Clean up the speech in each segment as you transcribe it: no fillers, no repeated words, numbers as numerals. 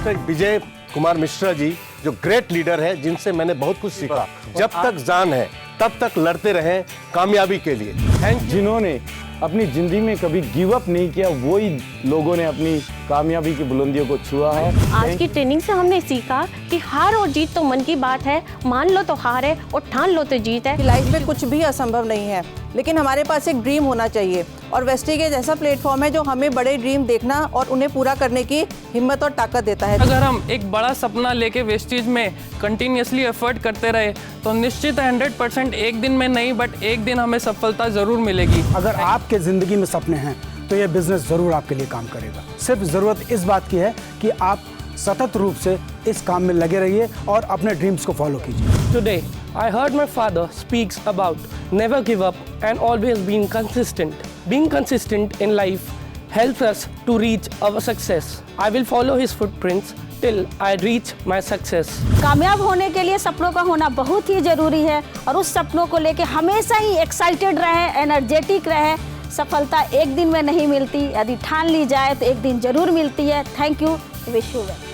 Doctor विजय कुमार मिश्रा जी जो great leader है, जिनसे मैंने बहुत कुछ सीखा। जब तक जान है तब तक लड़ते रहें कामयाबी के लिए। जिन्होंने अपनी जिंदगी में कभी गिव अप नहीं किया, वही लोगों ने अपनी कामयाबी की बुलंदियों को छुआ है। आज की ट्रेनिंग से हमने सीखा कि हार और जीत तो मन की बात है, मान लो तो हार है और ठान लो तो जीत है। लाइफ में कुछ भी असंभव नहीं है, लेकिन हमारे पास एक ड्रीम होना चाहिए और वेस्टेज एक ऐसा प्लेटफॉर्म है जो हमें बड़े ड्रीम देखना और उन्हें पूरा करने की हिम्मत और ताकत देता है। अगर हम एक बड़ा सपना लेके वेस्टेज में कंटिन्यूसली एफर्ट करते रहे तो निश्चित 100% एक दिन में नहीं बट एक दिन हमें सफलता जरूर मिलेगी। अगर आपके ज़िंदगी में सपने हैं तो ये बिजनेस ज़रूर आपके लिए काम करेगा। सिर्फ ज़रूरत इस बात की है कि आप सतत रूप से इस काम में लगे रहिए और अपने ड्रीम्स को फॉलो कीजिए। Today, I heard my father speaks about never give up and always being consistent. Being consistent in life helps us to reach our success. I will follow his footprints till I reach my success. कामयाब होने के लिए सपनों का होना बहुत ही जरूरी है और उस सपनों को लेके हमेशा ही एक्साइटेड रहे, एनर्जेटिक रहे। सफलता एक दिन में नहीं मिलती, यदि ठान ली जाए तो एक दिन जरूर मिलती है। Thank you, wish you well.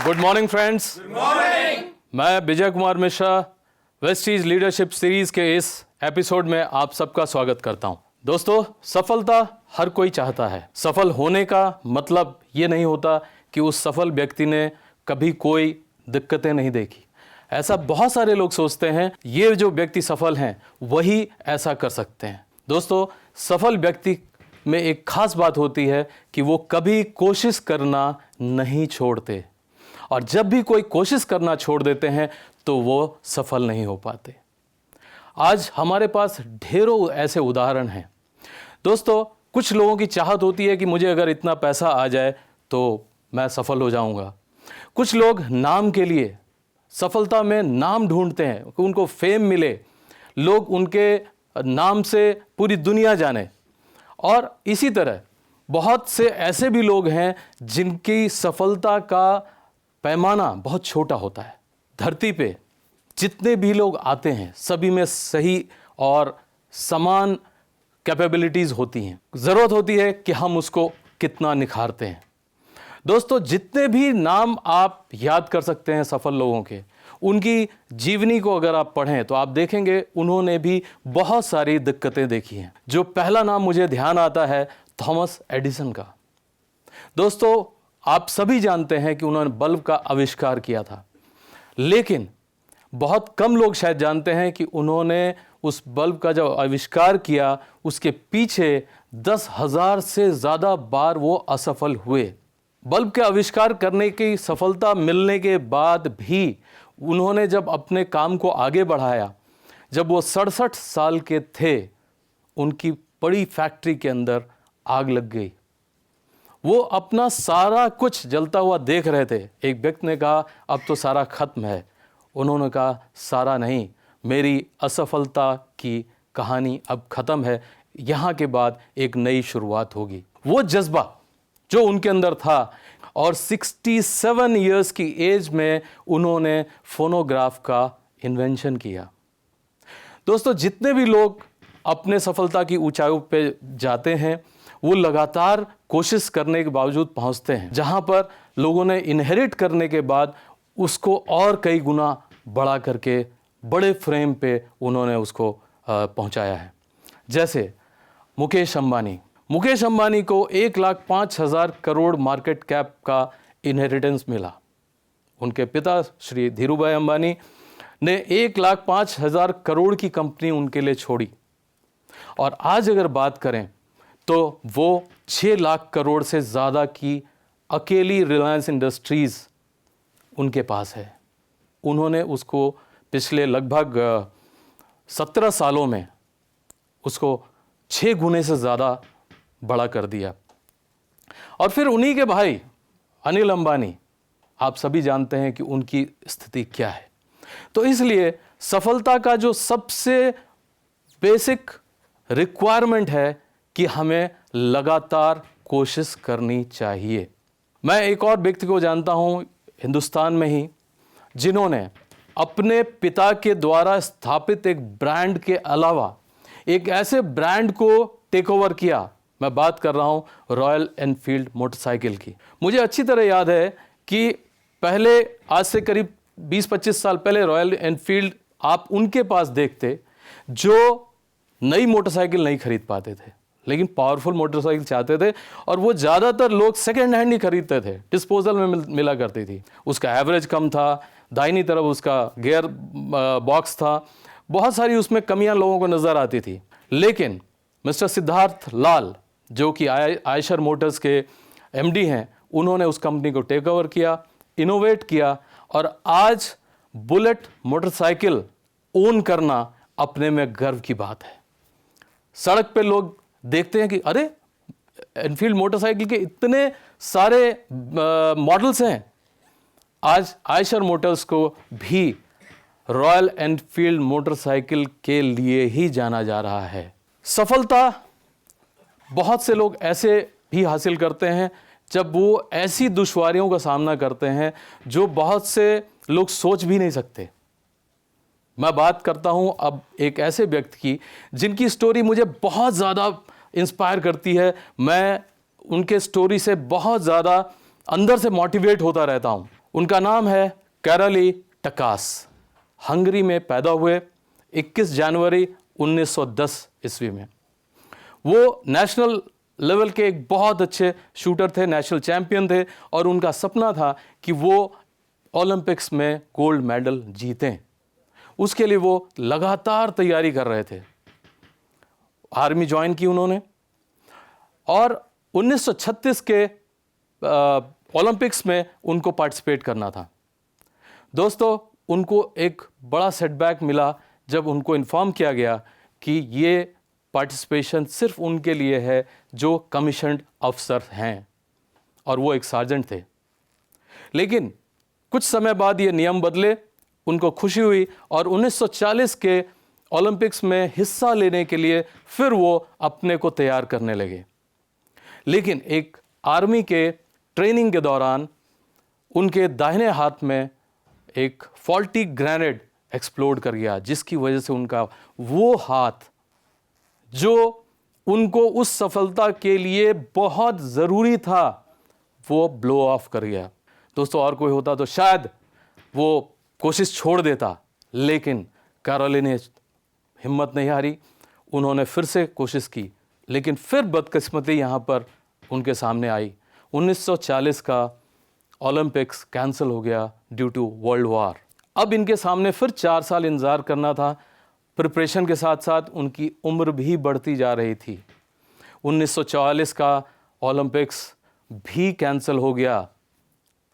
Good morning friends. Good morning. मैं Vijay Kumar Mishra Vestige leadership series के इस एपिसोड में आप सबका स्वागत करता हूं। दोस्तों, सफलता हर कोई चाहता है। सफल होने का मतलब ये नहीं होता कि उस सफल व्यक्ति ने कभी कोई दिक्कतें नहीं देखी। ऐसा बहुत सारे लोग सोचते हैं ये जो व्यक्ति सफल हैं वही ऐसा कर सकते हैं। दोस्तों, सफल व्यक्ति में एक खास बात होती है कि वो कभी कोशिश करना नहीं छोड़ते, और जब भी कोई कोशिश करना छोड़ देते हैं तो वो सफल नहीं हो पाते। आज हमारे पास ढेरों ऐसे उदाहरण हैं। दोस्तों, कुछ लोगों की चाहत होती है कि मुझे अगर इतना पैसा आ जाए तो मैं सफल हो जाऊंगा। कुछ लोग नाम के लिए सफलता में नाम ढूंढते हैं कि उनको फेम मिले, लोग उनके नाम से पूरी दुनिया जाने। और इसी तरह बहुत से ऐसे भी लोग हैं जिनकी सफलता का पैमाना बहुत छोटा होता है। धरती पे जितने भी लोग आते हैं सभी में सही और समान कैपेबिलिटीज़ होती हैं। ज़रूरत होती है कि हम उसको कितना निखारते हैं। दोस्तों, जितने भी नाम आप याद कर सकते हैं सफल लोगों के, उनकी जीवनी को अगर आप पढ़ें तो आप देखेंगे उन्होंने भी बहुत सारी दिक्कतें देखी हैं। जो पहला नाम मुझे ध्यान आता है थॉमस एडिसन का। दोस्तों, आप सभी जानते हैं कि उन्होंने बल्ब का आविष्कार किया था, लेकिन बहुत कम लोग शायद जानते हैं कि उन्होंने उस बल्ब का जब आविष्कार किया उसके पीछे 10,000 से ज़्यादा बार वो असफल हुए। बल्ब के आविष्कार करने की सफलता मिलने के बाद भी उन्होंने जब अपने काम को आगे बढ़ाया, जब वो 67 साल के थे, उनकी बड़ी फैक्ट्री के अंदर आग लग गई। वो अपना सारा कुछ जलता हुआ देख रहे थे। एक व्यक्ति ने कहा अब तो सारा खत्म है। उन्होंने कहा सारा नहीं, मेरी असफलता की कहानी अब खत्म है, यहाँ के बाद एक नई शुरुआत होगी। वो जज्बा जो उनके अंदर था, और 67 इयर्स की एज में उन्होंने फोनोग्राफ का इन्वेंशन किया। दोस्तों, जितने भी लोग अपने सफलता की ऊंचाइयों पे जाते हैं वो लगातार कोशिश करने के बावजूद पहुंचते हैं, जहां पर लोगों ने इनहेरिट करने के बाद उसको और कई गुना बढ़ा करके बड़े फ्रेम पे उन्होंने उसको पहुंचाया है। जैसे मुकेश अंबानी को 1,05,000 करोड़ मार्केट कैप का इनहेरिटेंस मिला। उनके पिता श्री धीरूभाई अंबानी ने 1,05,000 करोड़ की कंपनी उनके लिए छोड़ी, और आज अगर बात करें तो वो 6 लाख करोड़ से ज़्यादा की अकेली रिलायंस इंडस्ट्रीज़ उनके पास है। उन्होंने उसको पिछले लगभग 17 सालों में उसको 6 गुने से ज़्यादा बड़ा कर दिया। और फिर उन्हीं के भाई अनिल अंबानी, आप सभी जानते हैं कि उनकी स्थिति क्या है। तो इसलिए सफलता का जो सबसे बेसिक रिक्वायरमेंट है कि हमें लगातार कोशिश करनी चाहिए। मैं एक और व्यक्ति को जानता हूं हिंदुस्तान में ही, जिन्होंने अपने पिता के द्वारा स्थापित एक ब्रांड के अलावा एक ऐसे ब्रांड को टेक ओवर किया। मैं बात कर रहा हूं रॉयल एनफील्ड मोटरसाइकिल की। मुझे अच्छी तरह याद है कि पहले, आज से करीब 20-25 साल पहले, रॉयल एनफील्ड आप उनके पास देखते जो नई मोटरसाइकिल नहीं खरीद पाते थे, लेकिन पावरफुल मोटरसाइकिल चाहते थे, और वो ज़्यादातर लोग सेकेंड हैंड ही खरीदते थे, डिस्पोजल में मिला करती थी। उसका एवरेज कम था, दाहिनी तरफ उसका गियर बॉक्स था, बहुत सारी उसमें कमियां लोगों को नज़र आती थी। लेकिन मिस्टर सिद्धार्थ लाल, जो कि आयशर मोटर्स के एमडी हैं, उन्होंने उस कंपनी को टेक ओवर किया, इनोवेट किया, और आज बुलेट मोटरसाइकिल ओन करना अपने में गर्व की बात है। सड़क पे लोग देखते हैं कि अरे, एनफील्ड मोटरसाइकिल के इतने सारे मॉडल्स हैं। आज आयशर मोटर्स को भी रॉयल एनफील्ड मोटरसाइकिल के लिए ही जाना जा रहा है। सफलता बहुत से लोग ऐसे भी हासिल करते हैं जब वो ऐसी दुश्वारियों का सामना करते हैं जो बहुत से लोग सोच भी नहीं सकते। मैं बात करता हूं अब एक ऐसे व्यक्ति की जिनकी स्टोरी मुझे बहुत ज़्यादा इंस्पायर करती है। मैं उनके स्टोरी से बहुत ज़्यादा अंदर से मोटिवेट होता रहता हूं। उनका नाम है कैरली टकास। हंगरी में पैदा हुए 21 जनवरी 1910 ईस्वी में। वो नेशनल लेवल के एक बहुत अच्छे शूटर थे, नेशनल चैंपियन थे, और उनका सपना था कि वो ओलंपिक्स में गोल्ड मेडल जीतें। उसके लिए वो लगातार तैयारी कर रहे थे। आर्मी ज्वाइन की उन्होंने, और 1936 के ओलंपिक्स में उनको पार्टिसिपेट करना था। दोस्तों, उनको एक बड़ा सेटबैक मिला जब उनको इन्फॉर्म किया गया कि ये पार्टिसिपेशन सिर्फ उनके लिए है जो कमीशन्ड अफसर हैं, और वो एक सार्जेंट थे। लेकिन कुछ समय बाद ये नियम बदले, उनको खुशी हुई, और 1940 के ओलंपिक्स में हिस्सा लेने के लिए फिर वो अपने को तैयार करने लगे। लेकिन एक आर्मी के ट्रेनिंग के दौरान उनके दाहिने हाथ में एक फॉल्टी ग्रेनेड एक्सप्लोड कर गया, जिसकी वजह से उनका वो हाथ जो उनको उस सफलता के लिए बहुत ज़रूरी था, वो ब्लो ऑफ कर गया। दोस्तों, और कोई होता तो शायद वो कोशिश छोड़ देता, लेकिन कैरोली ने हिम्मत नहीं हारी। उन्होंने फिर से कोशिश की, लेकिन फिर बदकिस्मती यहाँ पर उनके सामने आई। 1940 का ओलंपिक्स कैंसिल हो गया ड्यू टू वर्ल्ड वॉर। अब इनके सामने फिर 4 साल इंतज़ार करना था। प्रिपरेशन के साथ साथ उनकी उम्र भी बढ़ती जा रही थी। 1944 का ओलंपिक्स भी कैंसिल हो गया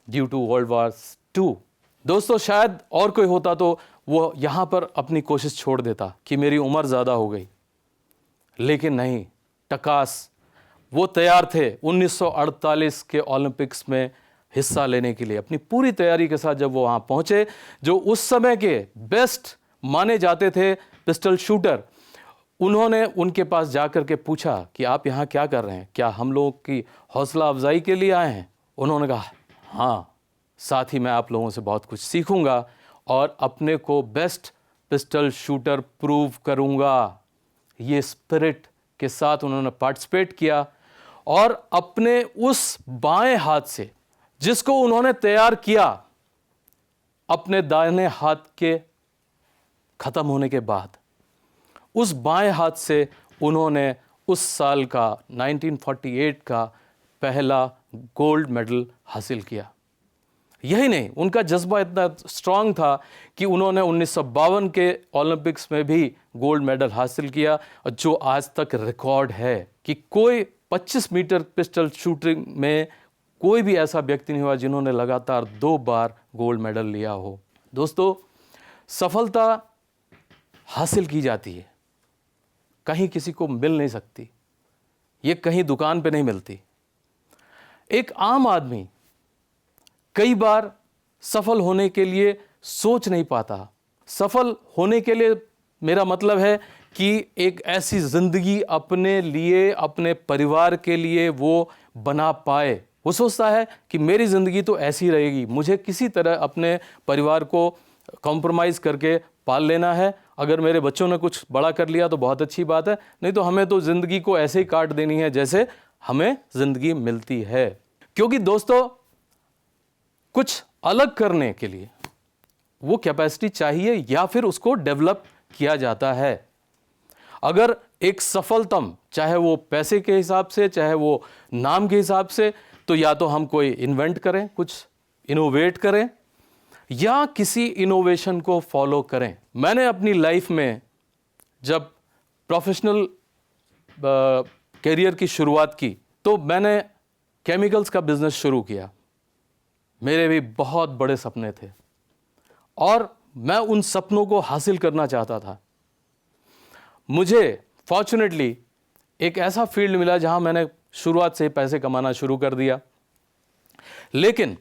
ड्यू टू वर्ल्ड वॉर 2। दोस्तों, शायद और कोई होता तो वो यहाँ पर अपनी कोशिश छोड़ देता कि मेरी उम्र ज़्यादा हो गई, लेकिन नहीं, टकास वो तैयार थे 1948 के ओलंपिक्स में हिस्सा लेने के लिए। अपनी पूरी तैयारी के साथ जब वो वहाँ पहुँचे, जो उस समय के बेस्ट माने जाते थे पिस्टल शूटर, उन्होंने उनके पास जाकर के पूछा कि आप यहाँ क्या कर रहे हैं, क्या हम लोगों की हौसला अफजाई के लिए आए हैं? उन्होंने कहा हाँ, साथ ही मैं आप लोगों से बहुत कुछ सीखूंगा और अपने को बेस्ट पिस्टल शूटर प्रूव करूंगा। ये स्पिरिट के साथ उन्होंने पार्टिसिपेट किया, और अपने उस बाएं हाथ से जिसको उन्होंने तैयार किया, अपने दाहिने हाथ के ख़त्म होने के बाद, उस बाएं हाथ से उन्होंने उस साल का 1948 का पहला गोल्ड मेडल हासिल किया। यही नहीं, उनका जज्बा इतना स्ट्रांग था कि उन्होंने 1952 के ओलंपिक्स में भी गोल्ड मेडल हासिल किया, जो आज तक रिकॉर्ड है कि कोई 25 मीटर पिस्टल शूटिंग में कोई भी ऐसा व्यक्ति नहीं हुआ जिन्होंने लगातार 2 बार गोल्ड मेडल लिया हो। दोस्तों, सफलता हासिल की जाती है, कहीं किसी को मिल नहीं सकती, ये कहीं दुकान पे नहीं मिलती। एक आम आदमी कई बार सफल होने के लिए सोच नहीं पाता। सफल होने के लिए मेरा मतलब है कि एक ऐसी ज़िंदगी अपने लिए, अपने परिवार के लिए वो बना पाए। वो सोचता है कि मेरी ज़िंदगी तो ऐसी रहेगी, मुझे किसी तरह अपने परिवार को कॉम्प्रोमाइज़ करके पाल लेना है अगर मेरे बच्चों ने कुछ बड़ा कर लिया तो बहुत अच्छी बात है, नहीं तो हमें तो ज़िंदगी को ऐसे ही काट देनी है जैसे हमें ज़िंदगी मिलती है। क्योंकि दोस्तों, कुछ अलग करने के लिए वो कैपेसिटी चाहिए या फिर उसको डेवलप किया जाता है। अगर एक सफलतम, चाहे वो पैसे के हिसाब से, चाहे वो नाम के हिसाब से, तो या तो हम कोई इन्वेंट करें, कुछ इनोवेट करें, या किसी इनोवेशन को फॉलो करें। मैंने अपनी लाइफ में जब प्रोफेशनल करियर की शुरुआत की तो मैंने केमिकल्स का बिजनेस शुरू किया। मेरे भी बहुत बड़े सपने थे और मैं उन सपनों को हासिल करना चाहता था। मुझे फॉर्चुनेटली एक ऐसा फील्ड मिला जहां मैंने शुरुआत से पैसे कमाना शुरू कर दिया। लेकिन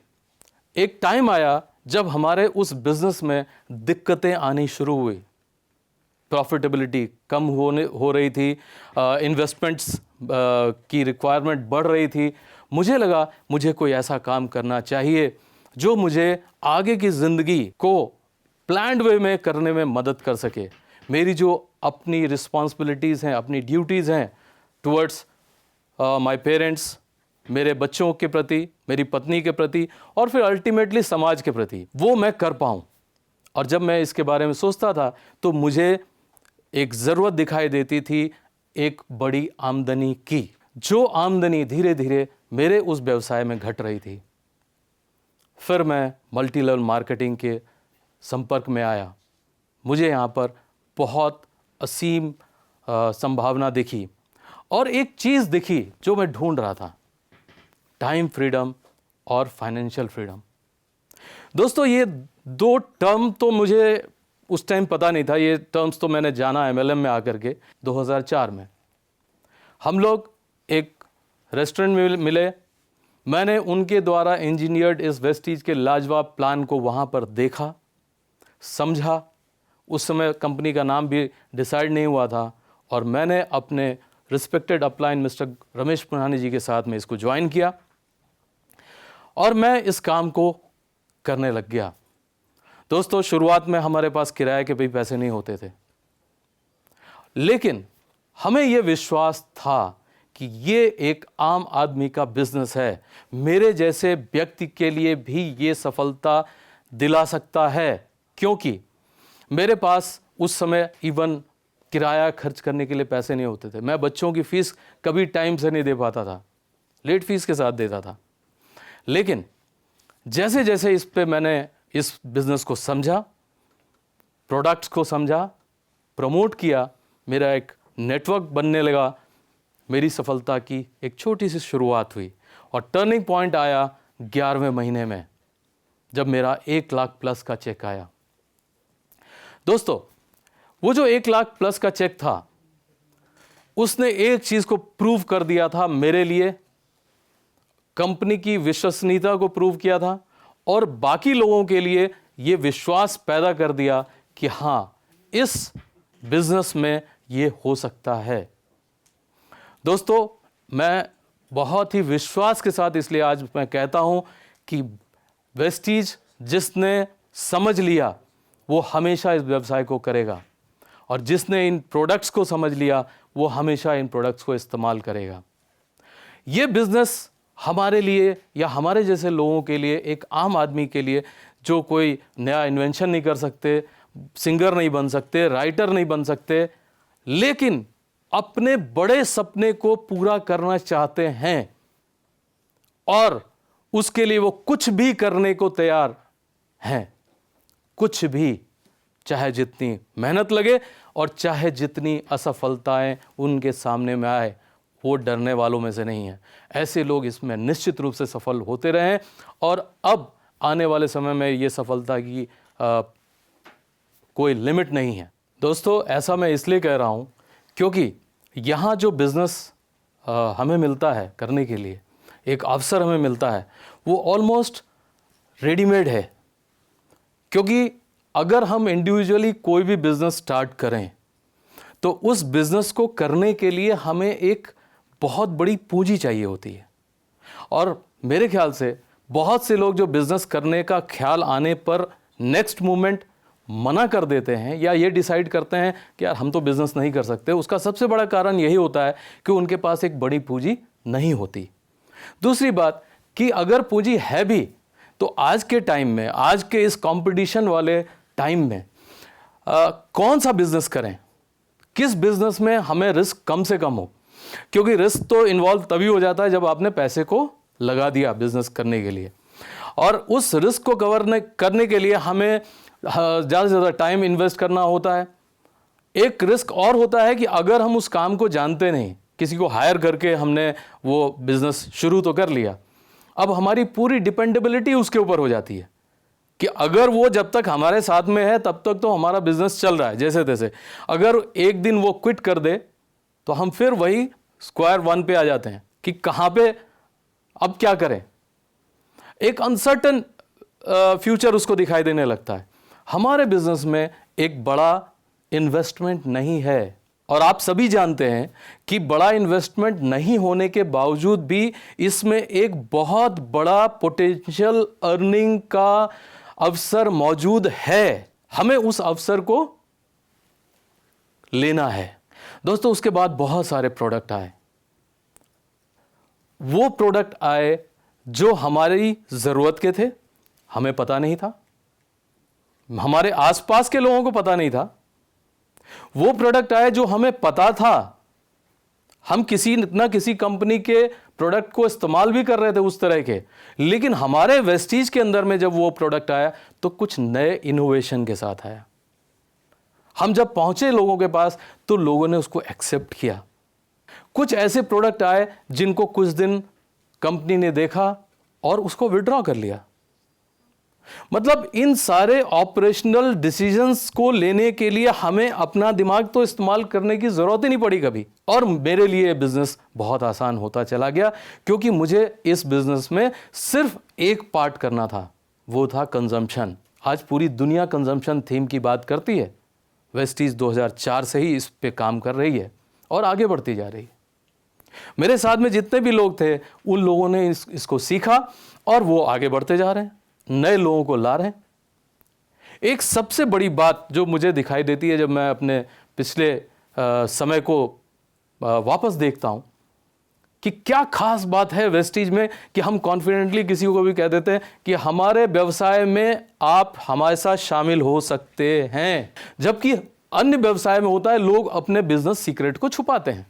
एक टाइम आया जब हमारे उस बिजनेस में दिक्कतें आनी शुरू हुई। प्रॉफिटेबिलिटी कम हो रही थी, इन्वेस्टमेंट्स की रिक्वायरमेंट बढ़ रही थी। मुझे लगा मुझे कोई ऐसा काम करना चाहिए जो मुझे आगे की ज़िंदगी को प्लान्ड वे में करने में मदद कर सके। मेरी जो अपनी रिस्पॉन्सिबिलिटीज़ हैं, अपनी ड्यूटीज़ हैं टुवर्ड्स माय पेरेंट्स, मेरे बच्चों के प्रति, मेरी पत्नी के प्रति और फिर अल्टीमेटली समाज के प्रति, वो मैं कर पाऊँ। और जब मैं इसके बारे में सोचता था तो मुझे एक ज़रूरत दिखाई देती थी एक बड़ी आमदनी की, जो आमदनी धीरे धीरे मेरे उस व्यवसाय में घट रही थी। फिर मैं मल्टी लेवल मार्केटिंग के संपर्क में आया। मुझे यहाँ पर बहुत असीम संभावना दिखी और एक चीज़ दिखी जो मैं ढूंढ रहा था, टाइम फ्रीडम और फाइनेंशियल फ्रीडम। दोस्तों, ये दो टर्म तो मुझे उस टाइम पता नहीं था। ये टर्म्स तो मैंने जाना MLM में आकर के 2004 में। हम लोग एक रेस्टोरेंट में मिले। मैंने उनके द्वारा इंजीनियर्ड इस वेस्टीज के लाजवाब प्लान को वहाँ पर देखा, समझा। उस समय कंपनी का नाम भी डिसाइड नहीं हुआ था और मैंने अपने respected upline mister Ramesh Punani ji के साथ में इसको ज्वाइन किया और मैं इस काम को करने लग गया। दोस्तों, शुरुआत में हमारे पास किराए के भी पैसे नहीं होते थे, लेकिन हमें यह विश्वास था कि ये एक आम आदमी का बिजनेस है, मेरे जैसे व्यक्ति के लिए भी ये सफलता दिला सकता है। क्योंकि मेरे पास उस समय इवन किराया खर्च करने के लिए पैसे नहीं होते थे। मैं बच्चों की फ़ीस कभी टाइम से नहीं दे पाता था, लेट फीस के साथ देता था। लेकिन जैसे जैसे इस पे मैंने इस बिज़नेस को समझा, प्रोडक्ट्स को समझा, प्रमोट किया, मेरा एक नेटवर्क बनने लगा। मेरी सफलता की एक छोटी सी शुरुआत हुई और टर्निंग पॉइंट आया 11वें महीने में, जब मेरा 1 लाख प्लस का चेक आया। दोस्तों, वो जो 1 लाख प्लस का चेक था, उसने एक चीज़ को प्रूव कर दिया था मेरे लिए, कंपनी की विश्वसनीयता को प्रूव किया था और बाकी लोगों के लिए ये विश्वास पैदा कर दिया कि हाँ, इस बिजनेस में ये हो सकता है। दोस्तों, मैं बहुत ही विश्वास के साथ इसलिए आज मैं कहता हूं कि वेस्टीज जिसने समझ लिया वो हमेशा इस व्यवसाय को करेगा और जिसने इन प्रोडक्ट्स को समझ लिया वो हमेशा इन प्रोडक्ट्स को इस्तेमाल करेगा। ये बिजनेस हमारे लिए या हमारे जैसे लोगों के लिए, एक आम आदमी के लिए जो कोई नया इन्वेंशन नहीं कर सकते, सिंगर नहीं बन सकते, राइटर नहीं बन सकते, लेकिन अपने बड़े सपने को पूरा करना चाहते हैं और उसके लिए वो कुछ भी करने को तैयार हैं, कुछ भी, चाहे जितनी मेहनत लगे और चाहे जितनी असफलताएं उनके सामने में आए, वो डरने वालों में से नहीं है। ऐसे लोग इसमें निश्चित रूप से सफल होते रहे और अब आने वाले समय में ये सफलता की कोई लिमिट नहीं है। दोस्तों, ऐसा मैं इसलिए कह रहा हूँ क्योंकि यहाँ जो बिज़नेस हमें मिलता है करने के लिए, एक अवसर हमें मिलता है, वो ऑलमोस्ट रेडीमेड है। क्योंकि अगर हम इंडिविजुअली कोई भी बिज़नेस स्टार्ट करें तो उस बिज़नेस को करने के लिए हमें एक बहुत बड़ी पूंजी चाहिए होती है और मेरे ख्याल से बहुत से लोग जो बिज़नेस करने का ख्याल आने पर नेक्स्ट मोमेंट मना कर देते हैं या ये डिसाइड करते हैं कि यार हम तो बिजनेस नहीं कर सकते, उसका सबसे बड़ा कारण यही होता है कि उनके पास एक बड़ी पूंजी नहीं होती। दूसरी बात कि अगर पूंजी है भी तो आज के टाइम में, आज के इस कंपटीशन वाले टाइम में कौन सा बिजनेस करें, किस बिजनेस में हमें रिस्क कम से कम हो, क्योंकि रिस्क तो इन्वॉल्व तभी हो जाता है जब आपने पैसे को लगा दिया बिजनेस करने के लिए, और उस रिस्क को कवर करने के लिए हमें ज़्यादा से ज़्यादा टाइम इन्वेस्ट करना होता है। एक रिस्क और होता है कि अगर हम उस काम को जानते नहीं, किसी को हायर करके हमने वो बिजनेस शुरू तो कर लिया, अब हमारी पूरी डिपेंडेबिलिटी उसके ऊपर हो जाती है कि अगर वो जब तक हमारे साथ में है तब तक तो हमारा बिजनेस चल रहा है जैसे तैसे, अगर एक दिन वो क्विट कर दे तो हम फिर वही स्क्वायर वन पे आ जाते हैं कि कहाँ पे अब क्या करें। एक अनसर्टन फ्यूचर उसको दिखाई देने लगता है। हमारे बिजनेस में एक बड़ा इन्वेस्टमेंट नहीं है, और आप सभी जानते हैं कि बड़ा इन्वेस्टमेंट नहीं होने के बावजूद भी इसमें एक बहुत बड़ा पोटेंशियल अर्निंग का अवसर मौजूद है। हमें उस अवसर को लेना है। दोस्तों, उसके बाद बहुत सारे प्रोडक्ट आए, वो प्रोडक्ट आए जो हमारी ज़रूरत के थे, हमें पता नहीं था, हमारे आसपास के लोगों को पता नहीं था। वो प्रोडक्ट आए जो हमें पता था, हम किसी न किसी कंपनी के प्रोडक्ट को इस्तेमाल भी कर रहे थे उस तरह के, लेकिन हमारे वेस्टीज के अंदर में जब वो प्रोडक्ट आया तो कुछ नए इनोवेशन के साथ आया। हम जब पहुंचे लोगों के पास तो लोगों ने उसको एक्सेप्ट किया। कुछ ऐसे प्रोडक्ट आए जिनको कुछ दिन कंपनी ने देखा और उसको विड्रॉ कर लिया। मतलब इन सारे ऑपरेशनल डिसीजंस को लेने के लिए हमें अपना दिमाग तो इस्तेमाल करने की जरूरत ही नहीं पड़ी कभी, और मेरे लिए बिजनेस बहुत आसान होता चला गया क्योंकि मुझे इस बिजनेस में सिर्फ एक पार्ट करना था, वो था कंजम्पशन। आज पूरी दुनिया कंजम्पशन थीम की बात करती है। वेस्टीज 2004 से ही इस पे काम कर रही है और आगे बढ़ती जा रही है। मेरे साथ में जितने भी लोग थे उन लोगों ने इसको सीखा और वो आगे बढ़ते जा रहे हैं, नए लोगों को ला रहे हैं। एक सबसे बड़ी बात जो मुझे दिखाई देती है जब मैं अपने पिछले समय को वापस देखता हूं कि क्या खास बात है वेस्टीज में कि हम कॉन्फिडेंटली किसी को भी कह देते हैं कि हमारे व्यवसाय में आप हमारे साथ शामिल हो सकते हैं, जबकि अन्य व्यवसाय में होता है लोग अपने बिजनेस सीक्रेट को छुपाते हैं।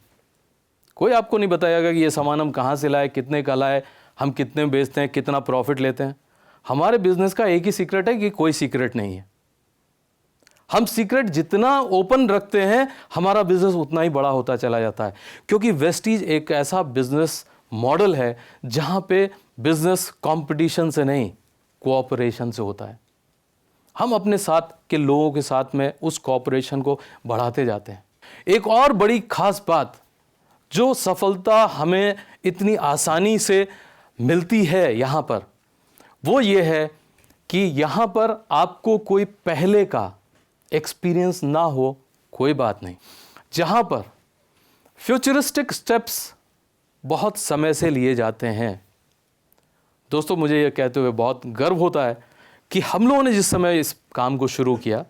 कोई आपको नहीं बताएगा कि ये सामान हम कहाँ से लाए, कितने का लाए, हम कितने में बेचते हैं, कितना प्रॉफिट लेते हैं। हमारे बिजनेस का एक ही सीक्रेट है कि कोई सीक्रेट नहीं है। हम सीक्रेट जितना ओपन रखते हैं हमारा बिजनेस उतना ही बड़ा होता चला जाता है, क्योंकि वेस्टीज एक ऐसा बिजनेस मॉडल है जहां पे बिजनेस कंपटीशन से नहीं कोऑपरेशन से होता है। हम अपने साथ के लोगों के साथ में उस कोऑपरेशन को बढ़ाते जाते हैं। एक और बड़ी खास बात जो सफलता हमें इतनी आसानी से मिलती है यहाँ पर, वो ये है कि यहाँ पर आपको कोई पहले का एक्सपीरियंस ना हो कोई बात नहीं। जहाँ पर फ्यूचरिस्टिक स्टेप्स बहुत समय से लिए जाते हैं। दोस्तों, मुझे ये कहते हुए बहुत गर्व होता है कि हम लोगों ने जिस समय इस काम को शुरू किया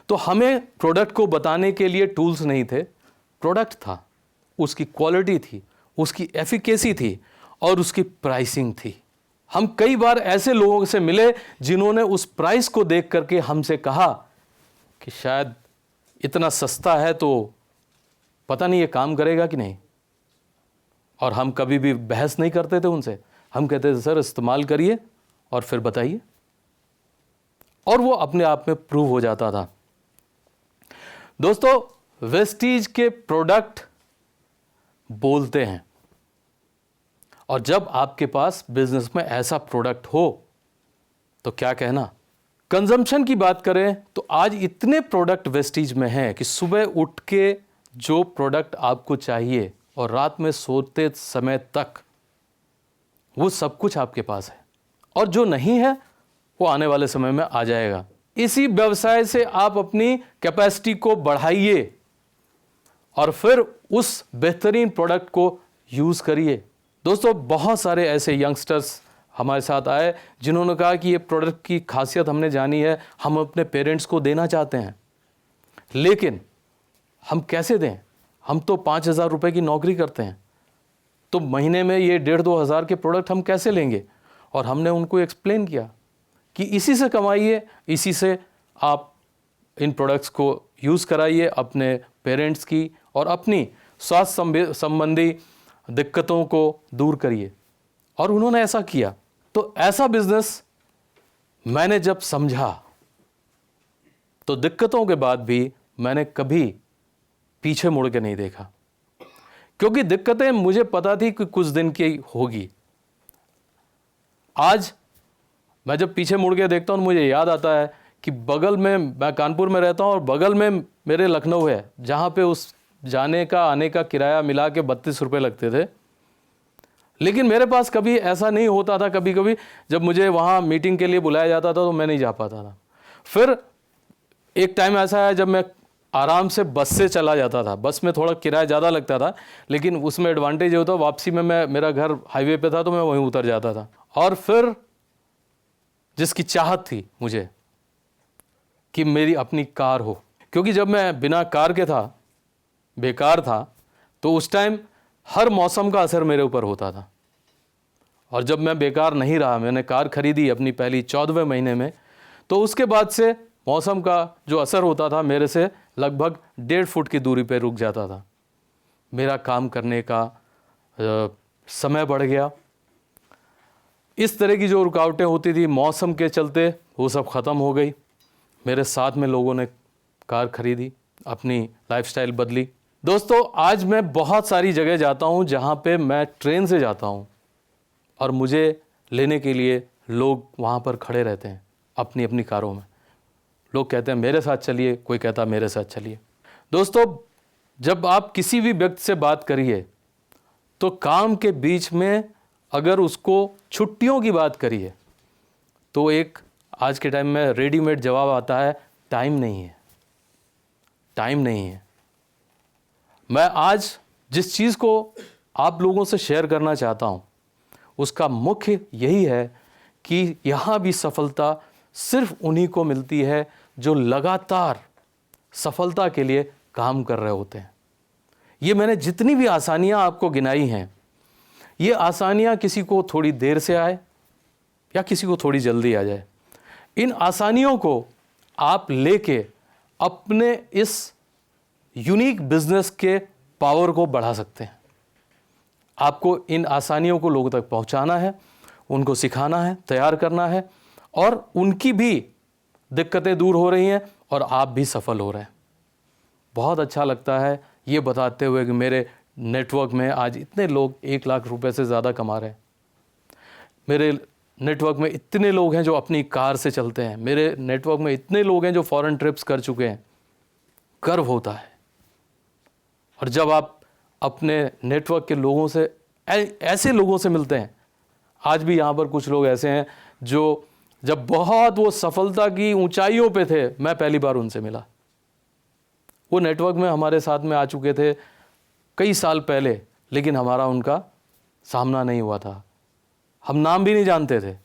तो हमें प्रोडक्ट को बताने के लिए टूल्स नहीं थे। प्रोडक्ट था, उसकी क्वालिटी थी, उसकी एफिकेसी थी और उसकी प्राइसिंग थी। हम कई बार ऐसे लोगों से मिले जिन्होंने उस प्राइस को देख करके हमसे कहा कि शायद इतना सस्ता है तो पता नहीं ये काम करेगा कि नहीं, और हम कभी भी बहस नहीं करते थे उनसे। हम कहते थे सर इस्तेमाल करिए और फिर बताइए, और वो अपने आप में प्रूव हो जाता था। दोस्तों, वेस्टीज के प्रोडक्ट बोलते हैं, और जब आपके पास बिजनेस में ऐसा प्रोडक्ट हो तो क्या कहना। कंजम्पशन की बात करें तो आज इतने प्रोडक्ट वेस्टीज में हैं कि सुबह उठ के जो प्रोडक्ट आपको चाहिए और रात में सोते समय तक वो सब कुछ आपके पास है, और जो नहीं है वो आने वाले समय में आ जाएगा। इसी व्यवसाय से आप अपनी कैपेसिटी को बढ़ाइए और फिर उस बेहतरीन प्रोडक्ट को यूज़ करिए। दोस्तों, बहुत सारे ऐसे यंगस्टर्स हमारे साथ आए जिन्होंने कहा कि ये प्रोडक्ट की खासियत हमने जानी है, हम अपने पेरेंट्स को देना चाहते हैं, लेकिन हम कैसे दें? हम तो 5,000 रुपये की नौकरी करते हैं, तो महीने में ये 1,500-2 हज़ार के प्रोडक्ट हम कैसे लेंगे? और हमने उनको एक्सप्लेन किया कि इसी से कमाइए, इसी से आप इन प्रोडक्ट्स को यूज़ कराइए, अपने पेरेंट्स की और अपनी स्वास्थ्य संबंधी दिक्कतों को दूर करिए। और उन्होंने ऐसा किया। तो ऐसा बिजनेस मैंने जब समझा तो दिक्कतों के बाद भी मैंने कभी पीछे मुड़ के नहीं देखा, क्योंकि दिक्कतें मुझे पता थी कि कुछ दिन की होगी। आज मैं जब पीछे मुड़ के देखता हूँ मुझे याद आता है कि बगल में, मैं कानपुर में रहता हूँ और बगल में मेरे लखनऊ है, जहाँ पे उस जाने का आने का किराया मिला के 32 रुपये लगते थे। लेकिन मेरे पास कभी ऐसा नहीं होता था, कभी कभी जब मुझे वहाँ मीटिंग के लिए बुलाया जाता था तो मैं नहीं जा पाता था। फिर एक टाइम ऐसा है जब मैं आराम से बस से चला जाता था। बस में थोड़ा किराया ज़्यादा लगता था, लेकिन उसमें एडवांटेज ये होता, वापसी में मेरा घर हाईवे पे था तो मैं वहीं उतर जाता था। और फिर जिसकी चाहत थी मुझे कि मेरी अपनी कार हो, क्योंकि जब मैं बिना कार के था, बेकार था, तो उस टाइम हर मौसम का असर मेरे ऊपर होता था। और जब मैं बेकार नहीं रहा, मैंने कार खरीदी अपनी पहली 14वें महीने में, तो उसके बाद से मौसम का जो असर होता था मेरे से लगभग 1.5 फुट की दूरी पर रुक जाता था। मेरा काम करने का समय बढ़ गया। इस तरह की जो रुकावटें होती थी मौसम के चलते, वो सब ख़त्म हो गई। मेरे साथ में लोगों ने कार खरीदी, अपनी लाइफस्टाइल बदली। दोस्तों, आज मैं बहुत सारी जगह जाता हूँ जहाँ पे मैं ट्रेन से जाता हूँ और मुझे लेने के लिए लोग वहाँ पर खड़े रहते हैं अपनी अपनी कारों में। लोग कहते हैं मेरे साथ चलिए, कोई कहता है मेरे साथ चलिए। दोस्तों, जब आप किसी भी व्यक्ति से बात करिए तो काम के बीच में अगर उसको छुट्टियों की बात करिए तो एक आज के टाइम में रेडीमेड जवाब आता है, टाइम नहीं है, टाइम नहीं है। मैं आज जिस चीज़ को आप लोगों से शेयर करना चाहता हूँ उसका मुख्य यही है कि यहाँ भी सफलता सिर्फ उन्हीं को मिलती है जो लगातार सफलता के लिए काम कर रहे होते हैं। ये मैंने जितनी भी आसानियाँ आपको गिनाई हैं, ये आसानियाँ किसी को थोड़ी देर से आए या किसी को थोड़ी जल्दी आ जाए। इन आसानियों को आप लेके अपने इस यूनिक बिजनेस के पावर को बढ़ा सकते हैं। आपको इन आसानियों को लोगों तक पहुंचाना है, उनको सिखाना है, तैयार करना है, और उनकी भी दिक्कतें दूर हो रही हैं और आप भी सफल हो रहे हैं। बहुत अच्छा लगता है ये बताते हुए कि मेरे नेटवर्क में आज इतने लोग 1 लाख रुपए से ज़्यादा कमा रहे हैं। मेरे नेटवर्क में इतने लोग हैं जो अपनी कार से चलते हैं। मेरे नेटवर्क में इतने लोग हैं जो फॉरेन ट्रिप्स कर चुके हैं। गर्व होता है। और जब आप अपने नेटवर्क के लोगों से, ऐसे लोगों से मिलते हैं, आज भी यहाँ पर कुछ लोग ऐसे हैं जो जब बहुत वो सफलता की ऊंचाइयों पे थे, मैं पहली बार उनसे मिला। वो नेटवर्क में हमारे साथ में आ चुके थे कई साल पहले, लेकिन हमारा उनका सामना नहीं हुआ था, हम नाम भी नहीं जानते थे।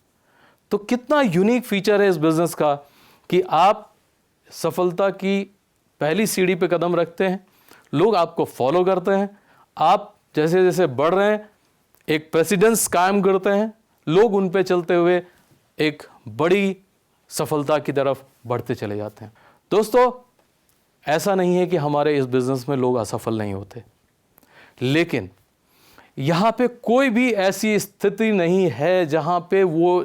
तो कितना यूनिक फीचर है इस बिज़नेस का कि आप सफलता की पहली सीढ़ी पे कदम रखते हैं, लोग आपको फॉलो करते हैं, आप जैसे जैसे बढ़ रहे हैं एक प्रेसिडेंस कायम करते हैं, लोग उन पे चलते हुए एक बड़ी सफलता की तरफ बढ़ते चले जाते हैं। दोस्तों, ऐसा नहीं है कि हमारे इस बिज़नेस में लोग असफल नहीं होते, लेकिन यहाँ पे कोई भी ऐसी स्थिति नहीं है जहाँ पे वो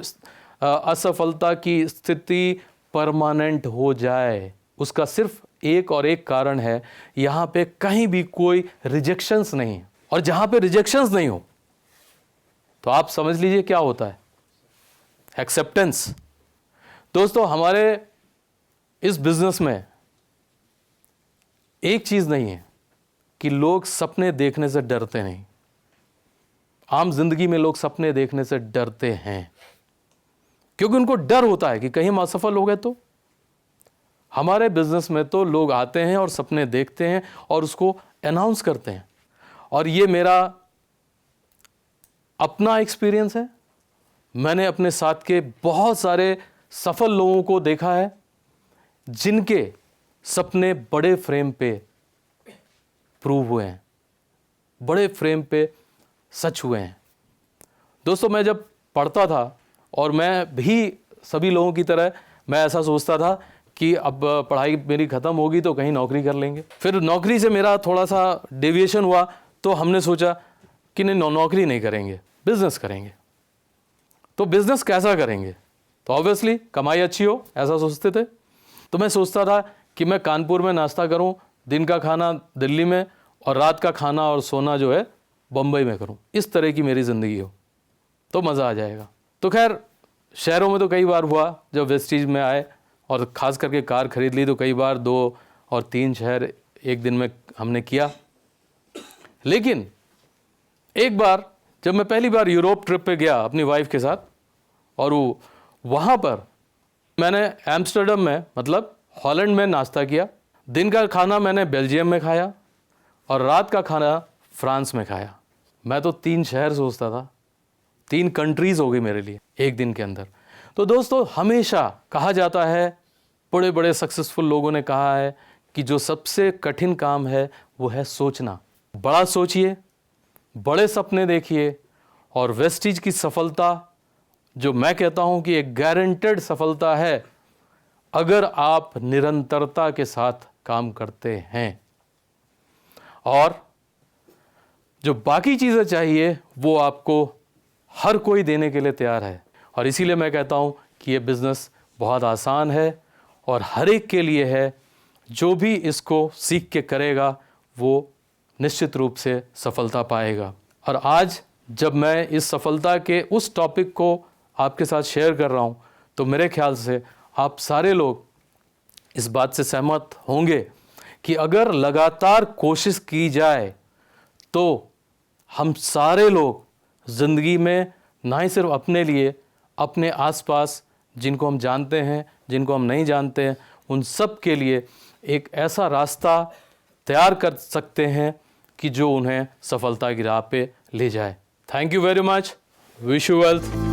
असफलता की स्थिति परमानेंट हो जाए। उसका सिर्फ एक और एक कारण है, यहाँ पे कहीं भी कोई रिजेक्शंस नहीं है। और जहाँ पे रिजेक्शंस नहीं हो तो आप समझ लीजिए क्या होता है, एक्सेप्टेंस। दोस्तों, हमारे इस बिजनेस में एक चीज़ नहीं है कि लोग सपने देखने से डरते नहीं। आम जिंदगी में लोग सपने देखने से डरते हैं क्योंकि उनको डर होता है कि कहीं हम असफल हो गए तो। हमारे बिजनेस में तो लोग आते हैं और सपने देखते हैं और उसको अनाउंस करते हैं। और ये मेरा अपना एक्सपीरियंस है। मैंने अपने साथ के बहुत सारे सफल लोगों को देखा है जिनके सपने बड़े फ्रेम पे प्रूव हुए हैं, बड़े फ्रेम पे सच हुए हैं। दोस्तों, मैं जब पढ़ता था और मैं भी सभी लोगों की तरह मैं ऐसा सोचता था कि अब पढ़ाई मेरी ख़त्म होगी तो कहीं नौकरी कर लेंगे। फिर नौकरी से मेरा थोड़ा सा डेविएशन हुआ तो हमने सोचा कि नहीं, नौकरी नहीं करेंगे, बिजनेस करेंगे। तो बिजनेस कैसा करेंगे? तो ऑब्वियसली कमाई अच्छी हो, ऐसा सोचते थे। तो मैं सोचता था कि मैं कानपुर में नाश्ता करूं, दिन का खाना दिल्ली में और रात का खाना और सोना जो है बम्बई में करूं, इस तरह की मेरी ज़िंदगी हो तो मज़ा आ जाएगा। तो खैर, शहरों में तो कई बार हुआ, जब वेस्टीज में आए और ख़ास करके कार खरीद ली तो कई बार 2 और 3 शहर एक दिन में हमने किया। लेकिन एक बार जब मैं पहली बार यूरोप ट्रिप पे गया अपनी वाइफ के साथ, और वहाँ पर मैंने एम्स्टर्डम में मतलब हॉलैंड में नाश्ता किया। दिन का खाना मैंने बेल्जियम में खाया और रात का खाना फ्रांस में खाया। मैं तो 3 शहर सोचता था, 3 कंट्रीज़ हो गई मेरे लिए एक दिन के अंदर। तो दोस्तों, हमेशा कहा जाता है, बड़े बड़े सक्सेसफुल लोगों ने कहा है कि जो सबसे कठिन काम है वो है सोचना। बड़ा सोचिए, बड़े सपने देखिए, और वेस्टीज की सफलता, जो मैं कहता हूं कि एक गारंटेड सफलता है अगर आप निरंतरता के साथ काम करते हैं। और जो बाकी चीज़ें चाहिए वो आपको हर कोई देने के लिए तैयार है। और इसीलिए मैं कहता हूं कि ये बिज़नेस बहुत आसान है और हर एक के लिए है। जो भी इसको सीख के करेगा वो निश्चित रूप से सफलता पाएगा। और आज जब मैं इस सफलता के उस टॉपिक को आपके साथ शेयर कर रहा हूँ तो मेरे ख्याल से आप सारे लोग इस बात से सहमत होंगे कि अगर लगातार कोशिश की जाए तो हम सारे लोग ज़िंदगी में ना ही सिर्फ अपने लिए, अपने आसपास जिनको हम जानते हैं, जिनको हम नहीं जानते हैं, उन सब के लिए एक ऐसा रास्ता तैयार कर सकते हैं कि जो उन्हें सफलता की राह पे ले जाए। Thank you very much. Wish you wealth.